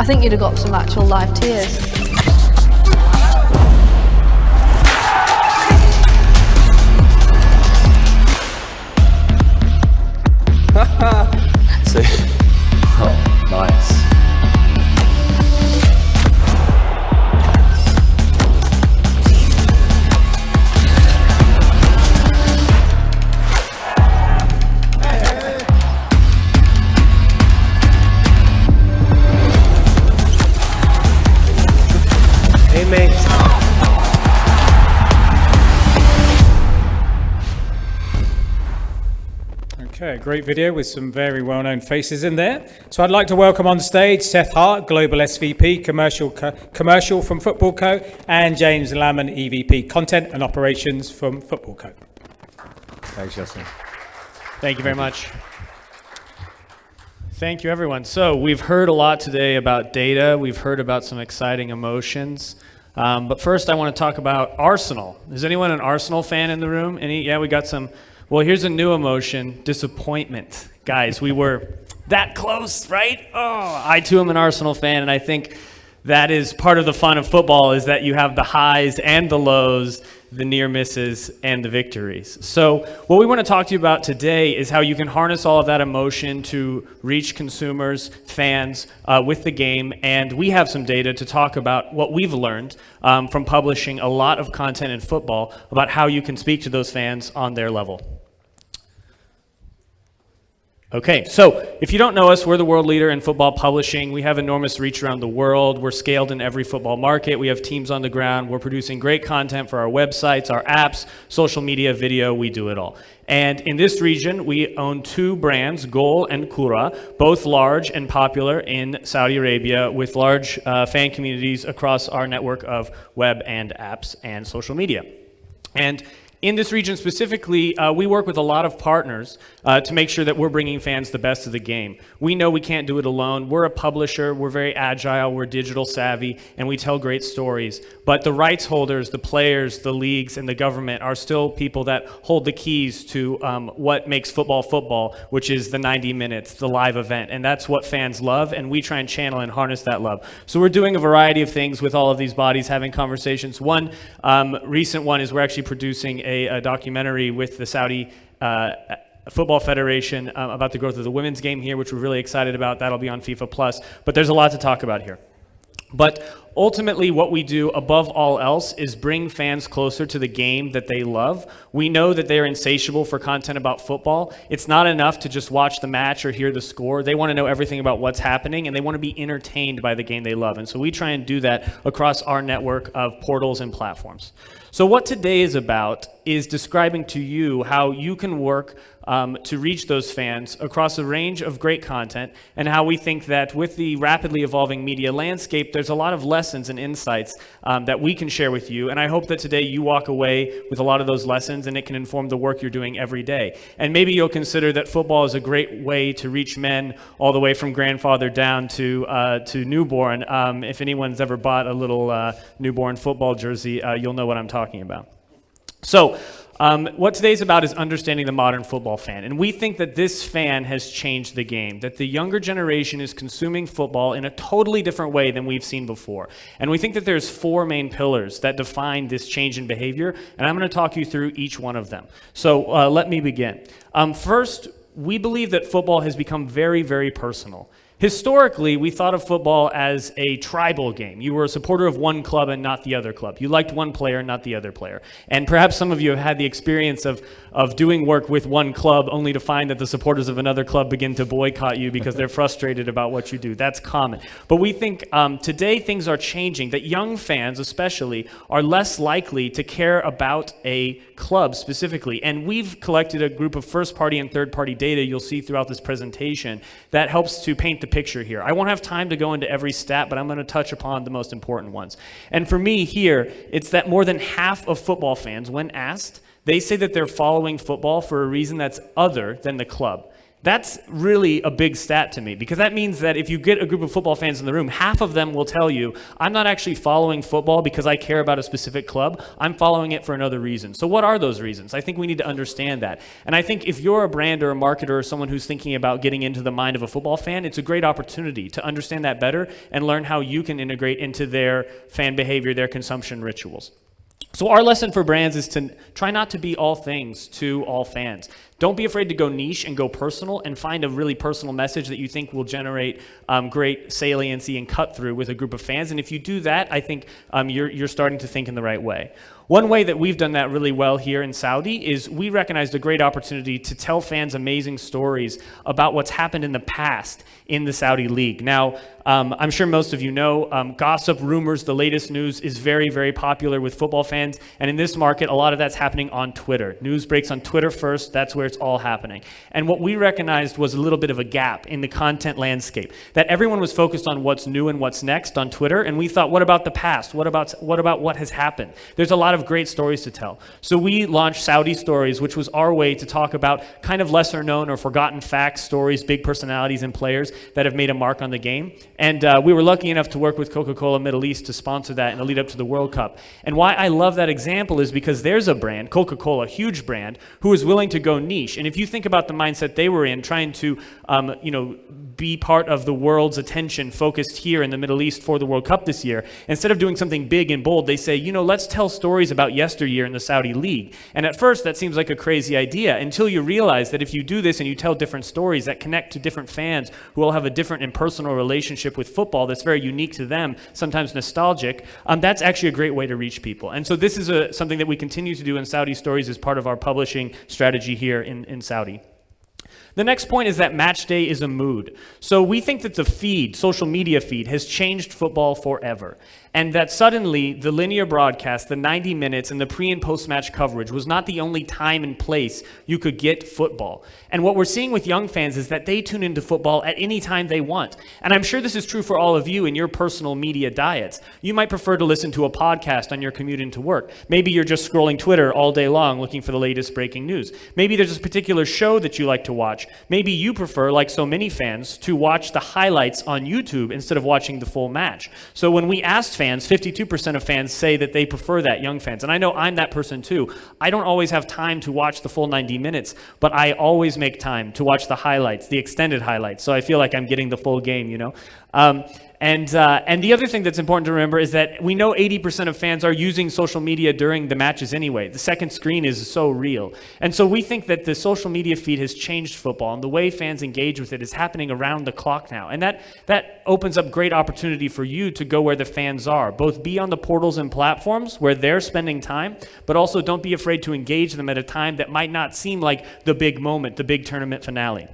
think you'd have got some actual live tears. See? Oh, nice. Hey, mate. Okay, great video with some very well-known faces in there. So I'd like to welcome on stage Seth Hart, Global SVP, Commercial from Footballco, and James Lamon, EVP, Content and Operations from Footballco. Thanks, Justin. Thank you very much. Thank you, everyone. So we've heard a lot today about data. We've heard about some exciting emotions. But first, I want to talk about Arsenal. Is anyone an Arsenal fan in the room? Yeah, we got some. Well, here's a new emotion, disappointment. Guys, we were that close, right? Oh, I too am an Arsenal fan, and I think that is part of the fun of football, is that you have the highs and the lows, the near misses and the victories. So what we want to talk to you about today is how you can harness all of that emotion to reach consumers, fans with the game. And we have some data to talk about what we've learned from publishing a lot of content in football about how you can speak to those fans on their level. Okay, so if you don't know us, we're the world leader in football publishing. We have enormous reach around the world. We're scaled in every football market. We have teams on the ground. We're producing great content for our websites, our apps, social media, video. We do it all. And in this region, we own two brands, Gol and Kura, both large and popular in Saudi Arabia with large fan communities across our network of web and apps and social media. And in this region specifically, we work with a lot of partners to make sure that we're bringing fans the best of the game. We know we can't do it alone. We're a publisher, we're very agile, we're digital savvy, and we tell great stories. But the rights holders, the players, the leagues, and the government are still people that hold the keys to what makes football football, which is the 90 minutes, the live event. And that's what fans love, and we try and channel and harness that love. So we're doing a variety of things with all of these bodies, having conversations. One recent one is we're actually producing a documentary with the Saudi Football Federation about the growth of the women's game here, which we're really excited about. That'll be on FIFA Plus. But there's a lot to talk about here. But ultimately, what we do above all else is bring fans closer to the game that they love. We know that they're insatiable for content about football. It's not enough to just watch the match or hear the score. They want to know everything about what's happening, and they want to be entertained by the game they love. And so we try and do that across our network of portals and platforms. So what today is about is describing to you how you can work to reach those fans across a range of great content, and how we think that with the rapidly evolving media landscape, there's a lot of lessons and insights that we can share with you. And I hope that today you walk away with a lot of those lessons, and it can inform the work you're doing every day. And maybe you'll consider that football is a great way to reach men all the way from grandfather down to newborn. If anyone's ever bought a little newborn football jersey, you'll know what I'm talking about. So what today's about is understanding the modern football fan. And we think that this fan has changed the game, that the younger generation is consuming football in a totally different way than we've seen before. And we think that there's four main pillars that define this change in behavior, and I'm going to talk you through each one of them. So let me begin. First, we believe that football has become very, very personal. Historically, we thought of football as a tribal game. You were a supporter of one club and not the other club. You liked one player, not the other player. And perhaps some of you have had the experience of doing work with one club only to find that the supporters of another club begin to boycott you because they're frustrated about what you do. That's common. But we think today things are changing, that young fans especially are less likely to care about a club specifically. And we've collected a group of first-party and third-party data you'll see throughout this presentation that helps to paint the picture here. I won't have time to go into every stat, but I'm going to touch upon the most important ones. And for me here, it's that more than half of football fans, when asked, they say that they're following football for a reason that's other than the club. That's really a big stat to me, because that means that if you get a group of football fans in the room, half of them will tell you, I'm not actually following football because I care about a specific club. I'm following it for another reason. So what are those reasons? I think we need to understand that. And I think if you're a brand or a marketer or someone who's thinking about getting into the mind of a football fan, it's a great opportunity to understand that better and learn how you can integrate into their fan behavior, their consumption rituals. So our lesson for brands is to try not to be all things to all fans. Don't be afraid to go niche and go personal and find a really personal message that you think will generate great saliency and cut through with a group of fans. And if you do that, I think you're starting to think in the right way. One way that we've done that really well here in Saudi is we recognized a great opportunity to tell fans amazing stories about what's happened in the past in the Saudi League. Now, I'm sure most of you know, gossip, rumors, the latest news is very, very popular with football fans. And in this market, a lot of that's happening on Twitter. News breaks on Twitter first. That's where it's all happening. And what we recognized was a little bit of a gap in the content landscape, that everyone was focused on what's new and what's next on Twitter. And we thought, what about the past? What about what has happened? There's a lot of great stories to tell. So we launched Saudi Stories, which was our way to talk about kind of lesser known or forgotten facts, stories, big personalities and players that have made a mark on the game. And we were lucky enough to work with Coca-Cola Middle East to sponsor that in the lead up to the World Cup. And why I love that example is because there's a brand, Coca-Cola, huge brand, who is willing to go niche. And if you think about the mindset they were in, trying to be part of the world's attention focused here in the Middle East for the World Cup this year, instead of doing something big and bold, they say, let's tell stories about yesteryear in the Saudi League. And at first, that seems like a crazy idea until you realize that if you do this and you tell different stories that connect to different fans who will have a different and personal relationship with football that's very unique to them, sometimes nostalgic, that's actually a great way to reach people. And so this is something that we continue to do in Saudi Stories as part of our publishing strategy here in Saudi. The next point is that match day is a mood. So we think that the feed, social media feed, has changed football forever. And that suddenly the linear broadcast, the 90 minutes, and the pre- and post-match coverage was not the only time and place you could get football. And what we're seeing with young fans is that they tune into football at any time they want. And I'm sure this is true for all of you in your personal media diets. You might prefer to listen to a podcast on your commute into work. Maybe you're just scrolling Twitter all day long looking for the latest breaking news. Maybe there's a particular show that you like to watch. Maybe you prefer, like so many fans, to watch the highlights on YouTube instead of watching the full match. So when we asked fans, 52% of fans say that they prefer that, young fans. And I know I'm that person too. I don't always have time to watch the full 90 minutes, but I always make time to watch the highlights, the extended highlights. So I feel like I'm getting the full game, And the other thing that's important to remember is that we know 80% of fans are using social media during the matches anyway. The second screen is so real. And so we think that the social media feed has changed football, and the way fans engage with it is happening around the clock now. And that opens up great opportunity for you to go where the fans are. Both be on the portals and platforms where they're spending time, but also don't be afraid to engage them at a time that might not seem like the big moment, the big tournament finale.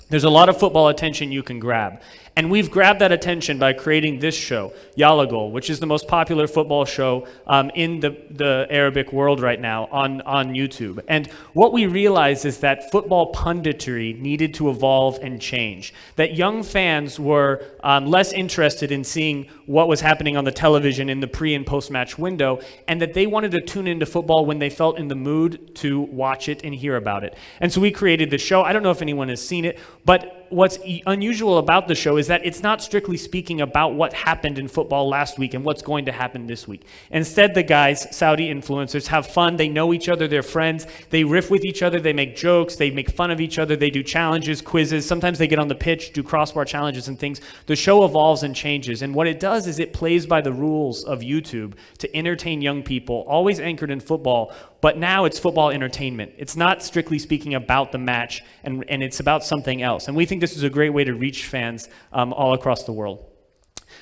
There's a lot of football attention you can grab. And we've grabbed that attention by creating this show, Yalla Goal, which is the most popular football show in the Arabic world right now on YouTube. And what we realized is that football punditry needed to evolve and change. That young fans were less interested in seeing what was happening on the television in the pre- and post-match window, and that they wanted to tune into football when they felt in the mood to watch it and hear about it. And so we created the show. I don't know if anyone has seen it, but what's unusual about the show is that it's not strictly speaking about what happened in football last week and what's going to happen this week. Instead, the guys, Saudi influencers, have fun. They know each other. They're friends. They riff with each other. They make jokes. They make fun of each other. They do challenges, quizzes. Sometimes they get on the pitch, do crossbar challenges and things. The show evolves and changes. And what it does is it plays by the rules of YouTube to entertain young people, always anchored in football. But now it's football entertainment. It's not strictly speaking about the match, and it's about something else. And we think this is a great way to reach fans all across the world.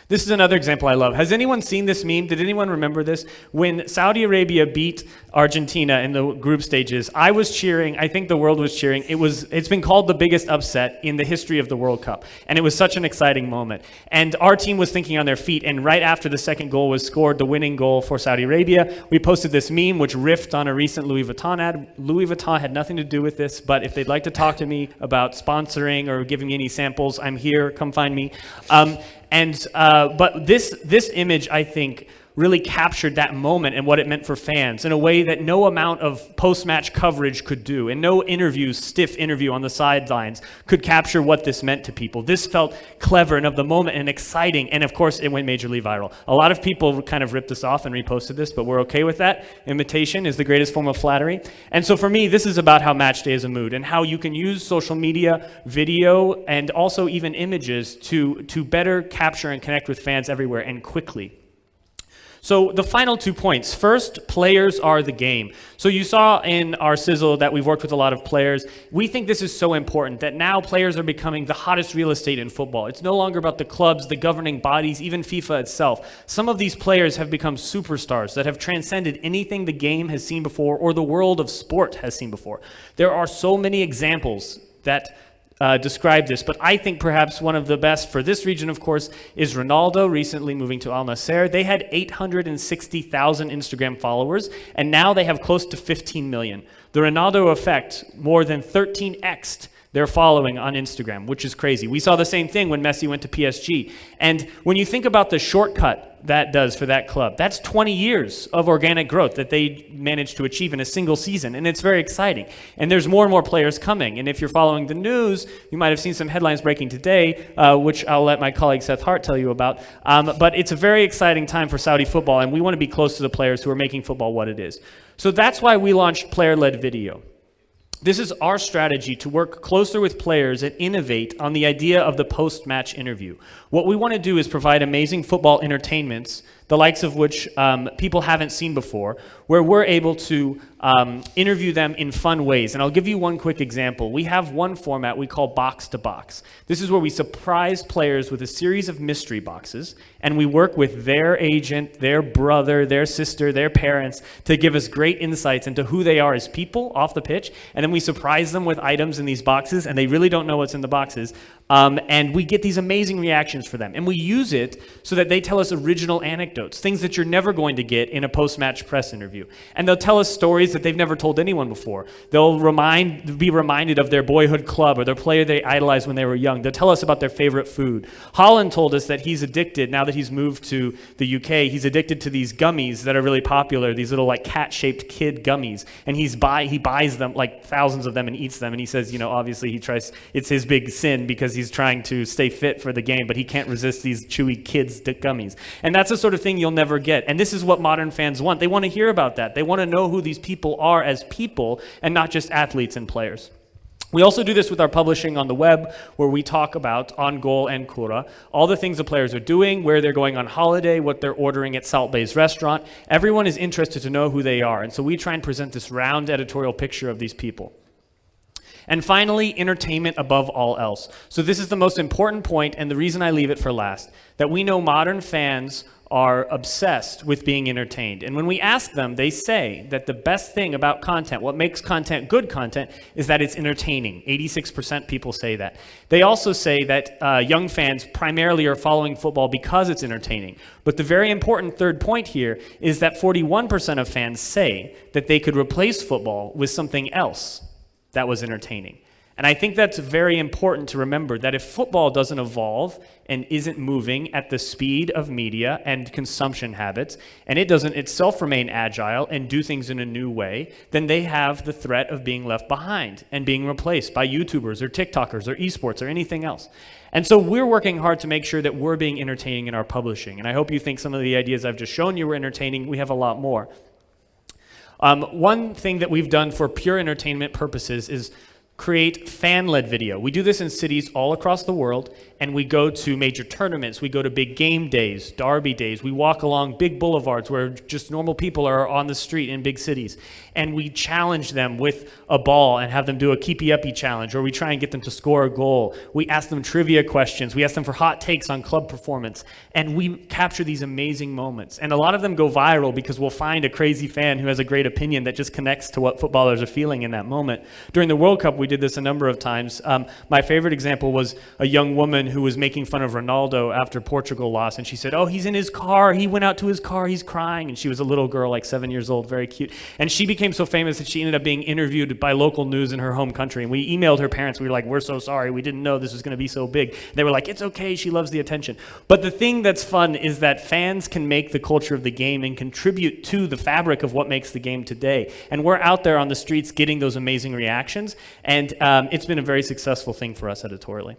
This is another example I love. Has anyone seen this meme? Did anyone remember this? When Saudi Arabia beat Argentina in the group stages, I was cheering. I think the world was cheering. It's been called the biggest upset in the history of the World Cup. And it was such an exciting moment. And our team was thinking on their feet. And right after the second goal was scored, the winning goal for Saudi Arabia, we posted this meme which riffed on a recent Louis Vuitton ad. Louis Vuitton had nothing to do with this, but if they'd like to talk to me about sponsoring or giving me any samples, I'm here. Come find me. But this image, I think, really captured that moment and what it meant for fans in a way that no amount of post-match coverage could do, and no stiff interview on the sidelines could capture what this meant to people. This felt clever and of the moment and exciting, and of course it went majorly viral. A lot of people kind of ripped this off and reposted this, but we're okay with that. Imitation is the greatest form of flattery. And so for me, this is about how match day is a mood and how you can use social media, video, and also even images to better capture and connect with fans everywhere and quickly. So the final 2 points. First, players are the game. So you saw in our sizzle that we've worked with a lot of players. We think this is so important that now players are becoming the hottest real estate in football. It's no longer about the clubs, the governing bodies, even FIFA itself. Some of these players have become superstars that have transcended anything the game has seen before or the world of sport has seen before. There are so many examples that describe this, but I think perhaps one of the best for this region, of course, is Ronaldo, recently moving to Al Nassr. They had 860,000 Instagram followers, and now they have close to 15 million. The Ronaldo effect more than 13x'd their following on Instagram, which is crazy. We saw the same thing when Messi went to PSG. And when you think about the shortcut that does for that club, that's 20 years of organic growth that they managed to achieve in a single season, and it's very exciting. And there's more and more players coming. And if you're following the news, you might have seen some headlines breaking today, which I'll let my colleague Seth Hart tell you about. But it's a very exciting time for Saudi football, and we want to be close to the players who are making football what it is. So that's why we launched player-led video. This is our strategy to work closer with players and innovate on the idea of the post-match interview. What we want to do is provide amazing football entertainments, the likes of which people haven't seen before, where we're able to interview them in fun ways. And I'll give you one quick example. We have one format we call Box to Box. This is where we surprise players with a series of mystery boxes, and we work with their agent, their brother, their sister, their parents to give us great insights into who they are as people off the pitch, and then we surprise them with items in these boxes, and they really don't know what's in the boxes. And we get these amazing reactions for them. And we use it so that they tell us original anecdotes, things that you're never going to get in a post-match press interview. And they'll tell us stories that they've never told anyone before. They'll be reminded of their boyhood club or their player they idolized when they were young. They'll tell us about their favorite food. Holland told us that he's addicted, now that he's moved to the UK, he's addicted to these gummies that are really popular, these little like cat-shaped kid gummies. And he buys them, like thousands of them, and eats them. And he says, you know, obviously it's his big sin because he's trying to stay fit for the game, but he can't resist these chewy kids gummies. And that's the sort of thing you'll never get. And this is what modern fans want. They want to hear about that. They want to know who these people are as people and not just athletes and players. We also do this with our publishing on the web, where we talk about On Goal and Kura, all the things the players are doing, where they're going on holiday, what they're ordering at Salt Bay's restaurant. Everyone is interested to know who they are. And so we try and present this round editorial picture of these people. And finally, entertainment above all else. So this is the most important point, and the reason I leave it for last, that we know modern fans are obsessed with being entertained. And when we ask them, they say that the best thing about content, what makes content good content, is that it's entertaining. 86% people say that. They also say that young fans primarily are following football because it's entertaining. But the very important third point here is that 41% of fans say that they could replace football with something else that was entertaining. And I think that's very important to remember, that if football doesn't evolve and isn't moving at the speed of media and consumption habits, and it doesn't itself remain agile and do things in a new way, then they have the threat of being left behind and being replaced by YouTubers or TikTokers or esports or anything else. And so we're working hard to make sure that we're being entertaining in our publishing. And I hope you think some of the ideas I've just shown you were entertaining. We have a lot more. One thing that we've done for pure entertainment purposes is create fan-led video. We do this in cities all across the world, and we go to major tournaments, we go to big game days, derby days, we walk along big boulevards where just normal people are on the street in big cities, and we challenge them with a ball and have them do a keepy-uppy challenge, or we try and get them to score a goal. We ask them trivia questions, we ask them for hot takes on club performance, and we capture these amazing moments. And a lot of them go viral because we'll find a crazy fan who has a great opinion that just connects to what footballers are feeling in that moment. During the World Cup, we did this a number of times. My favorite example was a young woman who was making fun of Ronaldo after Portugal lost, and she said, "Oh, he's in his car. He went out to his car. He's crying." And she was a little girl, like 7 years old, very cute. And she became so famous that she ended up being interviewed by local news in her home country. And we emailed her parents. We were like, "We're so sorry. We didn't know this was going to be so big." They were like, "It's okay. She loves the attention." But the thing that's fun is that fans can make the culture of the game and contribute to the fabric of what makes the game today. And we're out there on the streets getting those amazing reactions. And it's been a very successful thing for us editorially.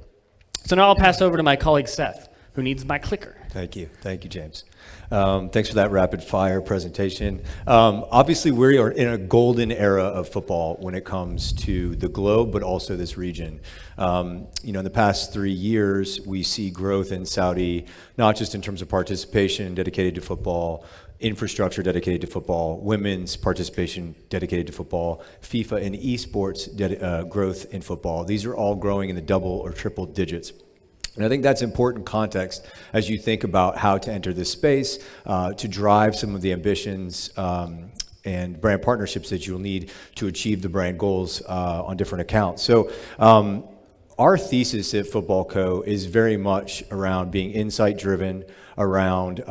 So now I'll pass over to my colleague Seth, who needs my clicker. Thank you, James. Thanks for that rapid fire presentation. Obviously, we are in a golden era of football when it comes to the globe, but also this region. In the past 3 years, we see growth in Saudi, not just in terms of participation dedicated to football, infrastructure dedicated to football, women's participation dedicated to football, FIFA and esports growth in football. These are all growing in the double or triple digits. And I think that's important context as you think about how to enter this space, to drive some of the ambitions and brand partnerships that you'll need to achieve the brand goals on different accounts. So our thesis at Footballco is very much around being insight driven, around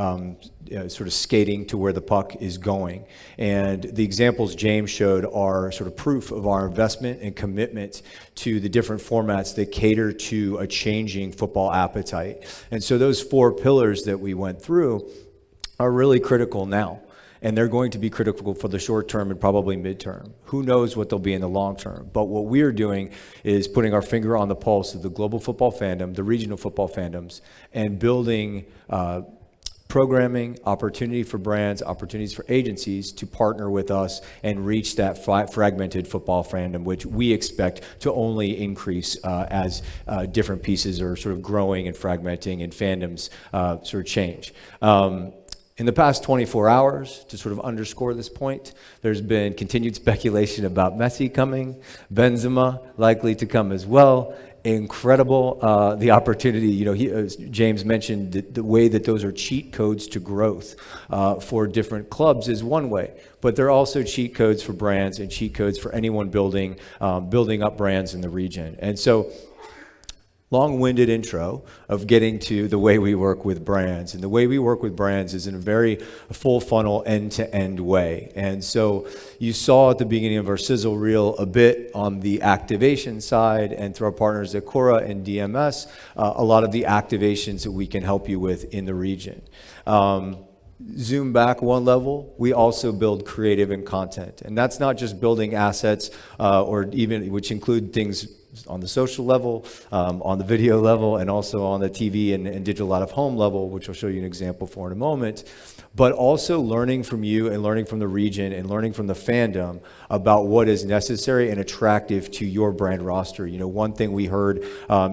sort of skating to where the puck is going. And the examples James showed are sort of proof of our investment and commitment to the different formats that cater to a changing football appetite. And so those 4 pillars that we went through are really critical now. And they're going to be critical for the short term and probably midterm. Who knows what they'll be in the long term? But what we're doing is putting our finger on the pulse of the global football fandom, the regional football fandoms, and building programming, opportunity for brands, opportunities for agencies to partner with us and reach that fragmented football fandom, which we expect to only increase as different pieces are sort of growing and fragmenting and fandoms sort of change. In the past 24 hours, to sort of underscore this point, there's been continued speculation about Messi coming, Benzema likely to come as well. Incredible, the opportunity, James mentioned the way that those are cheat codes to growth for different clubs is one way, but they're also cheat codes for brands and cheat codes for anyone building up brands in the region. And so long-winded intro of getting to the way we work with brands. And the way we work with brands is in a very full funnel, end-to-end way. And so you saw at the beginning of our sizzle reel a bit on the activation side, and through our partners at Cora and DMS, a lot of the activations that we can help you with in the region. Zoom back one level, we also build creative and content. And that's not just building assets, or even, which include things on the social level, on the video level, and also on the TV and digital out-of-home level, which I'll show you an example for in a moment, but also learning from you and learning from the region and learning from the fandom about what is necessary and attractive to your brand roster. One thing we heard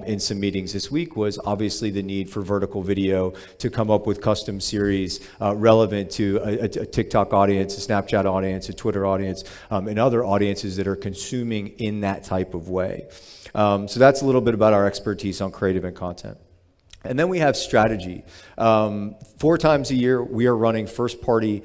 in some meetings this week was obviously the need for vertical video to come up with custom series relevant to a TikTok audience, a Snapchat audience, a Twitter audience, and other audiences that are consuming in that type of way. So that's a little bit about our expertise on creative and content. And then we have strategy. 4 times a year, we are running first-party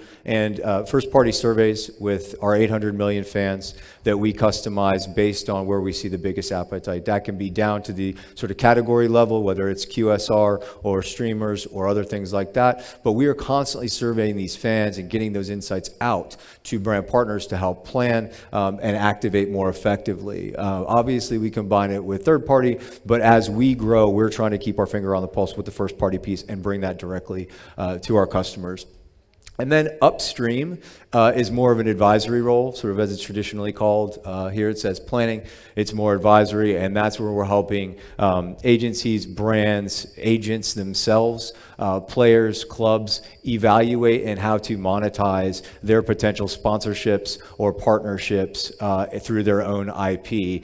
surveys with our 800 million fans that we customize based on where we see the biggest appetite. That can be down to the sort of category level, whether it's QSR or streamers or other things like that. But we are constantly surveying these fans and getting those insights out to brand partners to help plan and activate more effectively. Obviously, we combine it with third-party, but as we grow, we're trying to keep our finger on the pulse with the first-party piece and bring that directly to our customers. And then upstream is more of an advisory role, sort of as it's traditionally called. Here it says planning. It's more advisory, and that's where we're helping agencies, brands, agents themselves, players, clubs, evaluate and how to monetize their potential sponsorships or partnerships through their own IP.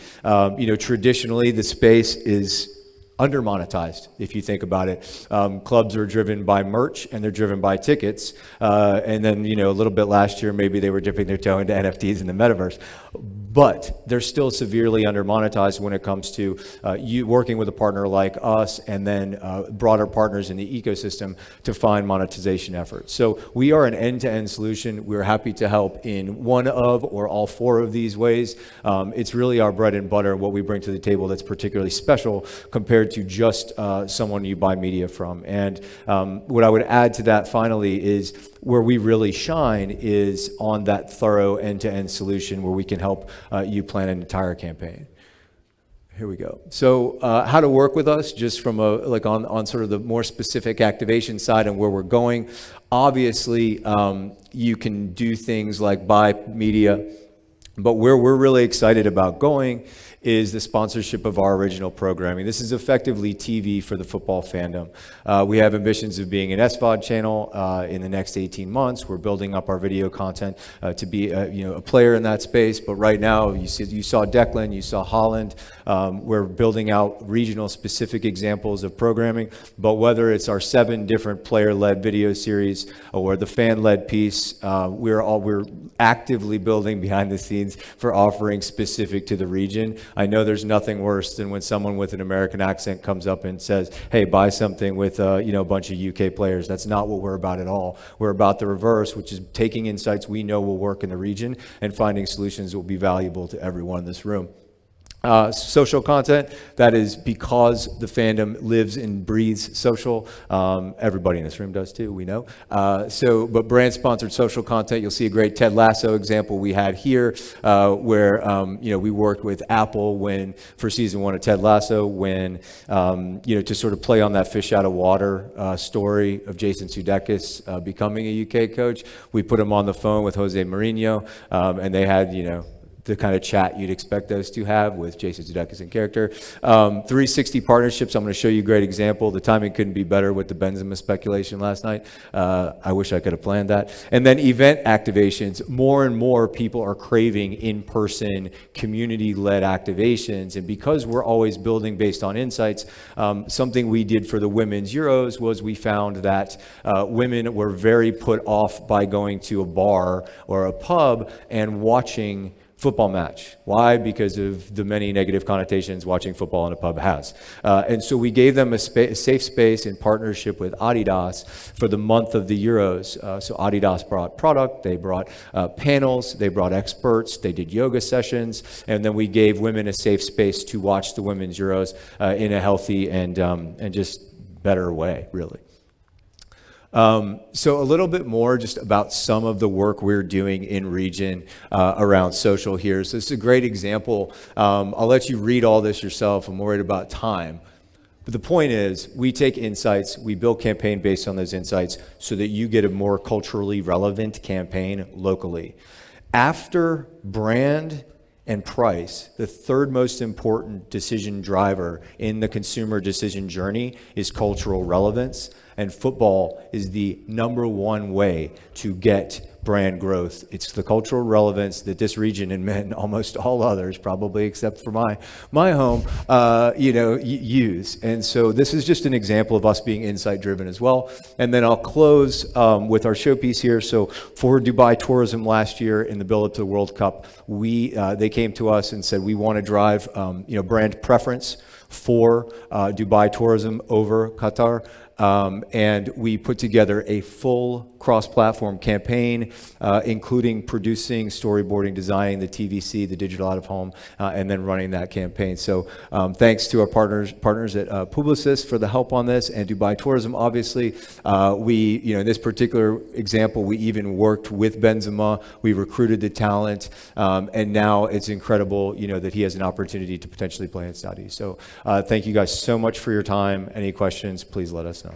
Traditionally, the space is under-monetized, if you think about it. Clubs are driven by merch and they're driven by tickets. And then, a little bit last year, maybe they were dipping their toe into NFTs in the metaverse. but they're still severely under-monetized when it comes to you working with a partner like us and then broader partners in the ecosystem to find monetization efforts. So we are an end-to-end solution. We're happy to help in one of or all four of these ways. It's really our bread and butter, what we bring to the table that's particularly special compared to just someone you buy media from. And what I would add to that finally is where we really shine is on that thorough end-to-end solution where we can help you plan an entire campaign. Here we go. So how to work with us, just from on sort of the more specific activation side and where we're going. Obviously, you can do things like buy media, but where we're really excited about going is the sponsorship of our original programming. This is effectively TV for the football fandom. We have ambitions of being an SVOD channel in the next 18 months. We're building up our video content to be a player in that space. But right now, you saw Declan, you saw Holland. We're building out regional specific examples of programming. But whether it's our 7 different player-led video series or the fan-led piece, we're actively building behind the scenes for offering specific to the region. I know there's nothing worse than when someone with an American accent comes up and says, hey, buy something with a bunch of UK players. That's not what we're about at all. We're about the reverse, which is taking insights we know will work in the region and finding solutions that will be valuable to everyone in this room. Social content, that is because the fandom lives and breathes social. Everybody in this room does too, we know. But brand sponsored social content, you'll see a great Ted Lasso example we had here, where we worked with Apple for season 1 of Ted Lasso, to sort of play on that fish out of water story of Jason Sudeikis becoming a UK coach. We put him on the phone with Jose Mourinho, and they had the kind of chat you'd expect those to have with Jason Sudeikis in character. 360 partnerships, I'm going to show you a great example. The timing couldn't be better with the Benzema speculation last night. I wish I could have planned that. And then event activations. More and more people are craving in-person, community-led activations. And because we're always building based on insights, something we did for the Women's Euros was we found that women were very put off by going to a bar or a pub and watching football match. Why? Because of the many negative connotations watching football in a pub has. And so we gave them a safe space in partnership with Adidas for the month of the Euros. So Adidas brought product, they brought panels, they brought experts, they did yoga sessions, and then we gave women a safe space to watch the Women's Euros in a healthy and just better way, really. So a little bit more just about some of the work we're doing in region around social here. So this is a great example. I'll let you read all this yourself. I'm worried about time. But the point is, we take insights, we build campaign based on those insights so that you get a more culturally relevant campaign locally. After brand and price, the third most important decision driver in the consumer decision journey is cultural relevance. And football is the number one way to get brand growth. It's the cultural relevance that this region and almost all others, probably except for my home, use. And so this is just an example of us being insight driven as well. And then I'll close with our showpiece here. So for Dubai Tourism last year in the build-up to the World Cup, they came to us and said we want to drive brand preference for Dubai Tourism over Qatar. And we put together a full cross-platform campaign, including producing, storyboarding, designing the TVC, the digital out-of-home, and then running that campaign. So thanks to our partners at Publicis for the help on this, and Dubai Tourism, obviously. In this particular example, we even worked with Benzema. We recruited the talent, and now it's incredible, that he has an opportunity to potentially play in Saudi. So thank you guys so much for your time. Any questions, please let us know.